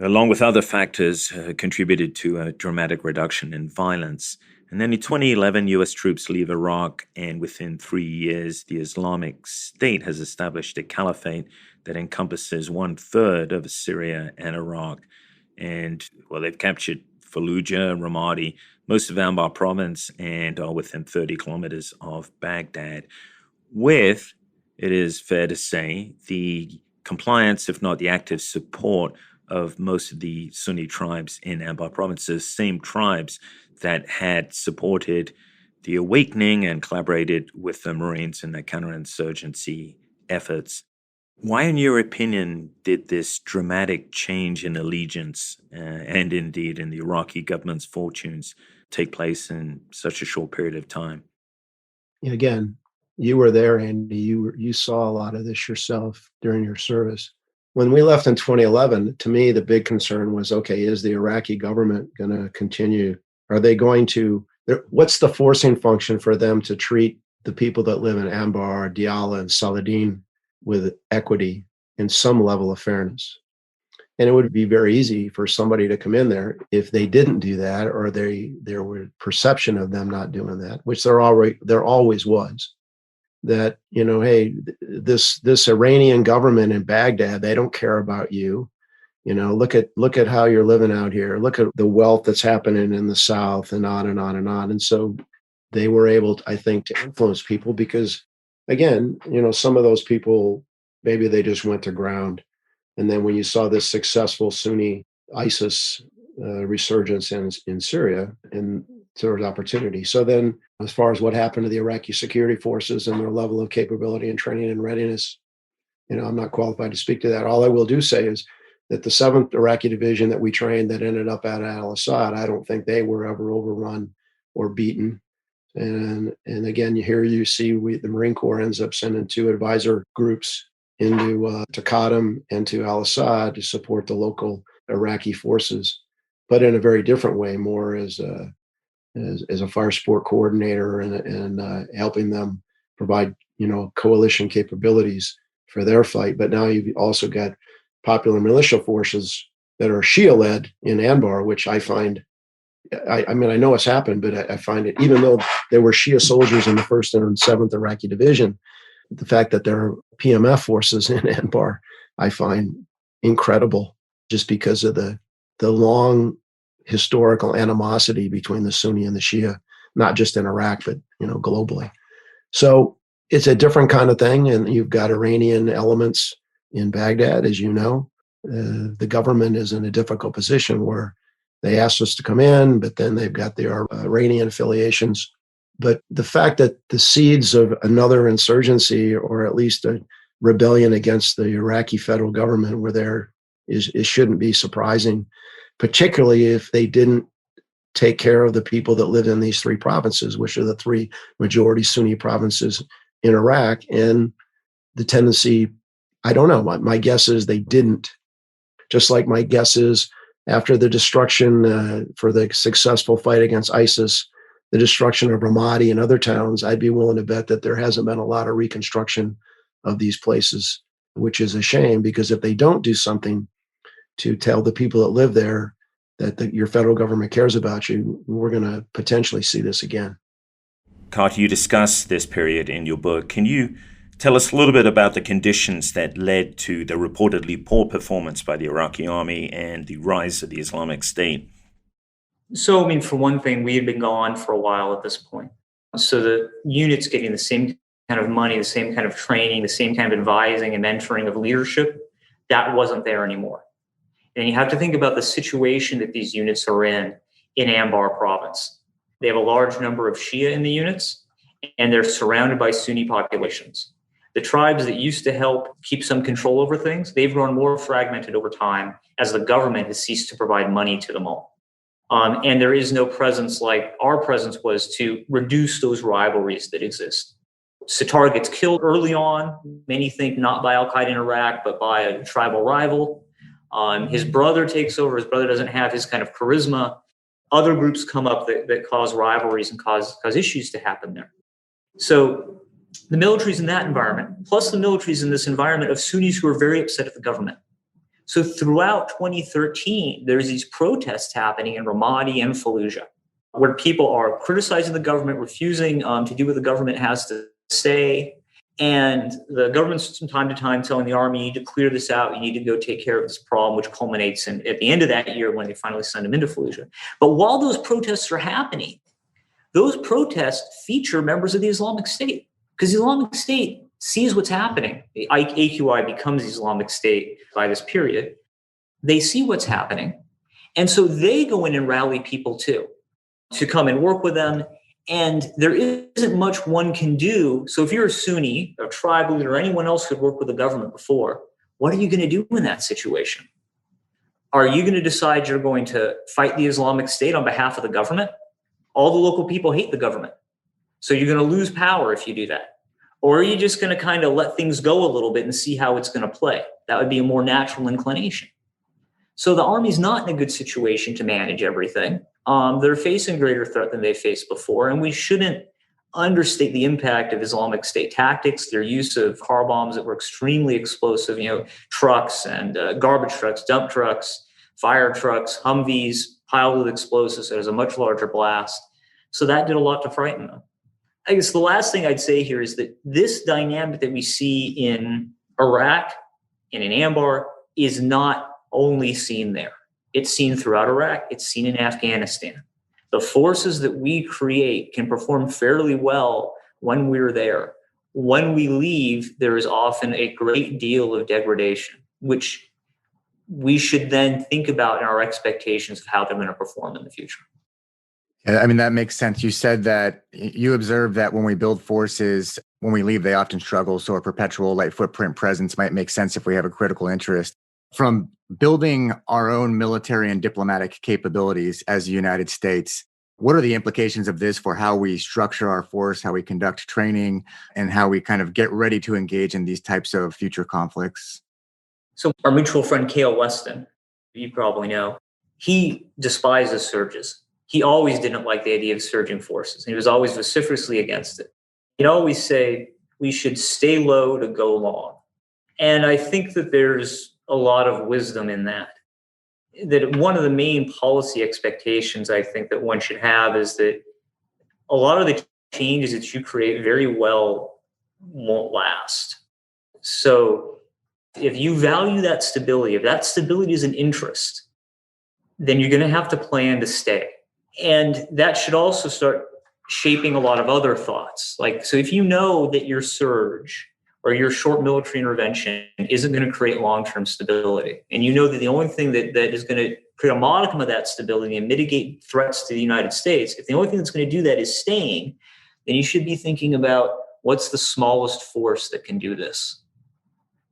[SPEAKER 3] along with other factors, contributed to a dramatic reduction in violence. And then in 2011, U.S. troops leave Iraq, and within 3 years, the Islamic State has established a caliphate that encompasses 1/3 of Syria and Iraq. And, well, they've captured Fallujah, Ramadi, most of Anbar province, and are within 30 kilometers of Baghdad, with, it is fair to say, the compliance, if not the active support, of most of the Sunni tribes in Anbar provinces, same tribes that had supported the awakening and collaborated with the Marines in their counterinsurgency efforts. Why, in your opinion, did this dramatic change in allegiance and indeed in the Iraqi government's fortunes take place in such a short period of time?
[SPEAKER 1] Again, you were there, Andy. You saw a lot of this yourself during your service. When we left in 2011, to me, the big concern was, okay, is the Iraqi government going to continue? Are they going to, what's the forcing function for them to treat the people that live in Anbar, Diyala, and Saladin with equity and some level of fairness? And it would be very easy for somebody to come in there if they didn't do that, or there were perception of them not doing that, which there always was. That, hey, this Iranian government in Baghdad, they don't care about you. Look at how you're living out here. Look at the wealth that's happening in the South, and on and on and on. And so they were able, I think, to influence people because, again, some of those people, maybe they just went to ground. And then when you saw this successful Sunni ISIS resurgence in Syria, and there was opportunity. So then, as far as what happened to the Iraqi security forces and their level of capability and training and readiness, I'm not qualified to speak to that. All I will do say is that the 7th Iraqi division that we trained that ended up at al-Assad, I don't think they were ever overrun or beaten. And again, you see the Marine Corps ends up sending 2 advisor groups into to Qadam and to al-Assad to support the local Iraqi forces, but in a very different way, more as a fire sport coordinator and helping them provide, coalition capabilities for their fight. But now you've also got popular militia forces that are Shia-led in Anbar, which I find, I mean, I know it's happened, but I find it, even though there were Shia soldiers in the 1st and 7th Iraqi Division, the fact that there are PMF forces in Anbar, I find incredible, just because of the long historical animosity between the Sunni and the Shia, not just in Iraq, but, globally. So it's a different kind of thing. And you've got Iranian elements in Baghdad, as you know. The government is in a difficult position where they asked us to come in, but then they've got their Iranian affiliations. But the fact that the seeds of another insurgency, or at least a rebellion against the Iraqi federal government, were there, it shouldn't be surprising, particularly if they didn't take care of the people that live in these 3 provinces, which are the 3 majority Sunni provinces in Iraq. And the tendency, I don't know, my guess is they didn't. Just like my guess is after the destruction for the successful fight against ISIS, the destruction of Ramadi and other towns, I'd be willing to bet that there hasn't been a lot of reconstruction of these places, which is a shame, because if they don't do something to tell the people that live there that your federal government cares about you, we're going to potentially see this again.
[SPEAKER 3] Carter, you discuss this period in your book. Can you tell us a little bit about the conditions that led to the reportedly poor performance by the Iraqi army and the rise of the Islamic State?
[SPEAKER 2] So, for one thing, we had been gone for a while at this point. So the units getting the same kind of money, the same kind of training, the same kind of advising and mentoring of leadership, that wasn't there anymore. And you have to think about the situation that these units are in Anbar province. They have a large number of Shia in the units, and they're surrounded by Sunni populations. The tribes that used to help keep some control over things, they've grown more fragmented over time as the government has ceased to provide money to them all. And there is no presence like our presence was to reduce those rivalries that exist. Sitar gets killed early on. Many think not by Al-Qaeda in Iraq, but by a tribal rival. His brother takes over. His brother doesn't have his kind of charisma. Other groups come up that cause rivalries and cause issues to happen there. So the military's in that environment, plus the military's in this environment of Sunnis who are very upset at the government. So throughout 2013, there's these protests happening in Ramadi and Fallujah, where people are criticizing the government, refusing to do what the government has to say. And the government's from time to time telling the army, you need to clear this out. You need to go take care of this problem, which culminates in, at the end of that year when they finally send them into Fallujah. But while those protests are happening, those protests feature members of the Islamic State, because the Islamic State sees what's happening. The AQI becomes the Islamic State by this period. They see what's happening. And so they go in and rally people too, to come and work with them. And there isn't much one can do. So if you're a Sunni, a tribal leader, or anyone else who'd worked with the government before, what are you going to do in that situation? Are you going to decide you're going to fight the Islamic State on behalf of the government? All the local people hate the government. So you're going to lose power if you do that. Or are you just going to kind of let things go a little bit and see how it's going to play? That would be a more natural inclination. So the army's not in a good situation to manage everything. They're facing greater threat than they faced before, and we shouldn't understate the impact of Islamic State tactics, their use of car bombs that were extremely explosive, trucks and garbage trucks, dump trucks, fire trucks, Humvees, piled with explosives. So there's a much larger blast. So that did a lot to frighten them. I guess the last thing I'd say here is that this dynamic that we see in Iraq and in Anbar is not only seen there. It's seen throughout Iraq. It's seen in Afghanistan. The forces that we create can perform fairly well when we're there. When we leave, there is often a great deal of degradation, which we should then think about in our expectations of how they're going to perform in the future.
[SPEAKER 4] I mean, that makes sense. You said that you observe that when we build forces, when we leave, they often struggle. So a perpetual light footprint presence might make sense if we have a critical interest. From building our own military and diplomatic capabilities as the United States, what are the implications of this for how we structure our force, how we conduct training, and how we kind of get ready to engage in these types of future conflicts?
[SPEAKER 2] So our mutual friend, Cale Weston, you probably know, he despises surges. He always didn't like the idea of surging forces. He was always vociferously against it. He'd always say, we should stay low to go long. And I think that there's a lot of wisdom in that. That one of the main policy expectations I think that one should have is that a lot of the changes that you create very well won't last. So if you value that stability, if that stability is an interest, then you're going to have to plan to stay. And that should also start shaping a lot of other thoughts. So if you know that your surge or your short military intervention isn't going to create long-term stability, and you know that the only thing that is going to create a modicum of that stability and mitigate threats to the United States, if the only thing that's going to do that is staying, then you should be thinking about what's the smallest force that can do this?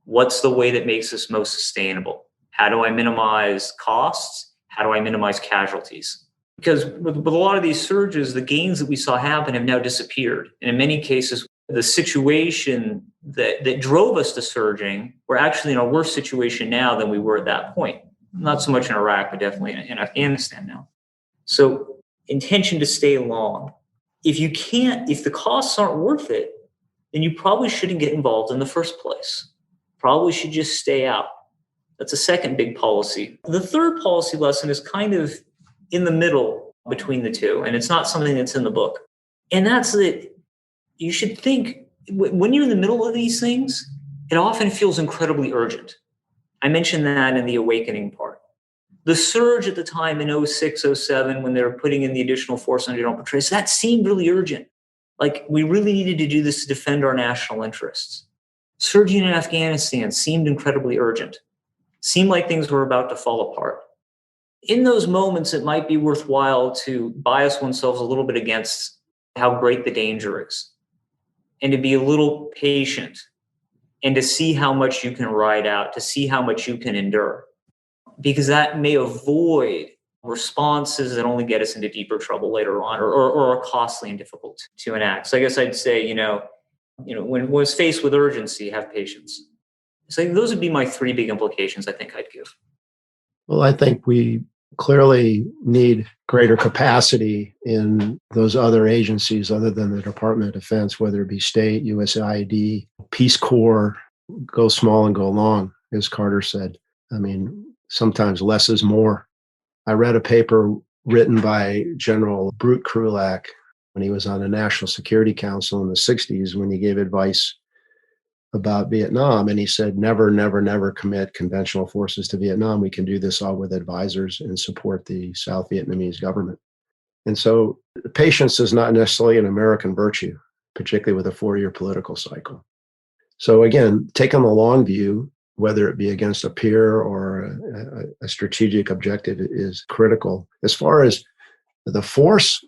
[SPEAKER 2] What's the way that makes this most sustainable? How do I minimize costs? How do I minimize casualties? Because with a lot of these surges, the gains that we saw happen have now disappeared. And in many cases, the situation that drove us to surging, we're actually in a worse situation now than we were at that point. Not so much in Iraq, but definitely in Afghanistan now. So intention to stay long. If the costs aren't worth it, then you probably shouldn't get involved in the first place. Probably should just stay out. That's a second big policy. The third policy lesson is kind of in the middle between the two, and it's not something that's in the book. And that's that you should think, when you're in the middle of these things, it often feels incredibly urgent. I mentioned that in the awakening part. The surge at the time in 06, 07, when they were putting in the additional force under General Petraeus, that seemed really urgent. We really needed to do this to defend our national interests. Surging in Afghanistan seemed incredibly urgent. seemed like things were about to fall apart. In those moments, it might be worthwhile to bias oneself a little bit against how great the danger is, and to be a little patient, and to see how much you can ride out, to see how much you can endure, because that may avoid responses that only get us into deeper trouble later on, or are costly and difficult to enact. So I guess I'd say, when was faced with urgency, have patience. So those would be my three big implications I think I'd give.
[SPEAKER 1] Well, I think we clearly need greater capacity in those other agencies other than the Department of Defense, whether it be state, USAID, Peace Corps, go small and go long, as Carter said. I mean, sometimes less is more. I read a paper written by General Brute Krulak when he was on the National Security Council in the 60s, when he gave advice about Vietnam. And he said, never, never, never commit conventional forces to Vietnam. We can do this all with advisors and support the South Vietnamese government. And so patience is not necessarily an American virtue, particularly with a 4-year political cycle. So again, taking the long view, whether it be against a peer or a strategic objective, is critical. As far as the force,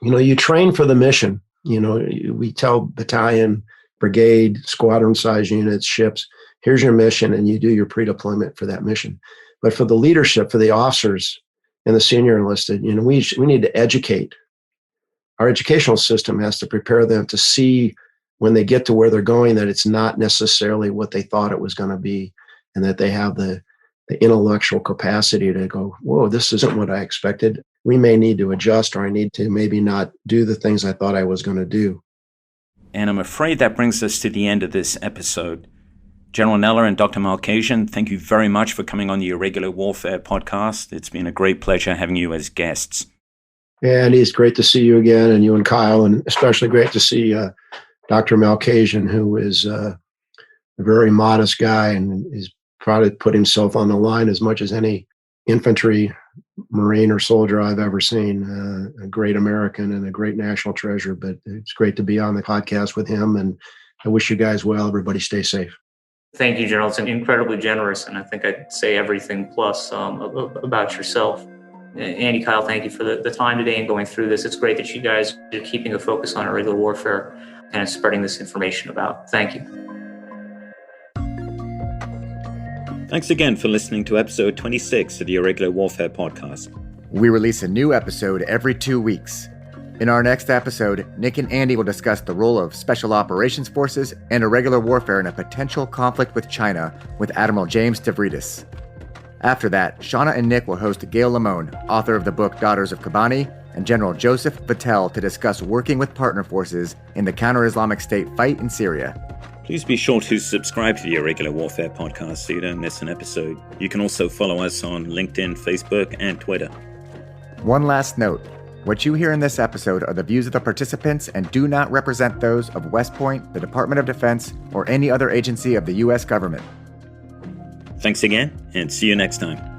[SPEAKER 1] you train for the mission. We tell battalion, brigade, squadron size units, ships, here's your mission, and you do your pre-deployment for that mission. But for the leadership, for the officers and the senior enlisted, we need to educate. Our educational system has to prepare them to see when they get to where they're going that it's not necessarily what they thought it was going to be, and that they have the intellectual capacity to go, whoa, this isn't what I expected. We may need to adjust, or I need to maybe not do the things I thought I was going to do.
[SPEAKER 3] And I'm afraid that brings us to the end of this episode. General Neller and Dr. Malkasian, thank you very much for coming on the Irregular Warfare Podcast. It's been a great pleasure having you as guests.
[SPEAKER 1] And it's great to see you again, and you and Kyle, and especially great to see Dr. Malkasian, who is a very modest guy and is probably put himself on the line as much as any infantry, Marine, or soldier I've ever seen. A great American and a great national treasure. But it's great to be on the podcast with him, and I wish you guys well. Everybody stay safe.
[SPEAKER 2] Thank you, General. It's incredibly generous, and I think I'd say everything plus about yourself. Andy, Kyle, thank you for the time today and going through this. It's great that you guys are keeping a focus on irregular warfare and spreading this information about. Thank you.
[SPEAKER 3] Thanks again for listening to episode 26 of the Irregular Warfare Podcast.
[SPEAKER 4] We release a new episode every 2 weeks. In our next episode, Nick and Andy will discuss the role of Special Operations Forces and irregular warfare in a potential conflict with China with Admiral James Stavridis. After that, Shauna and Nick will host Gail Lamone, author of the book Daughters of Kobani, and General Joseph Vattel to discuss working with partner forces in the counter-Islamic State fight in Syria.
[SPEAKER 3] Please be sure to subscribe to the Irregular Warfare Podcast so you don't miss an episode. You can also follow us on LinkedIn, Facebook, and Twitter.
[SPEAKER 4] One last note. What you hear in this episode are the views of the participants and do not represent those of West Point, the Department of Defense, or any other agency of the U.S. government.
[SPEAKER 3] Thanks again, and see you next time.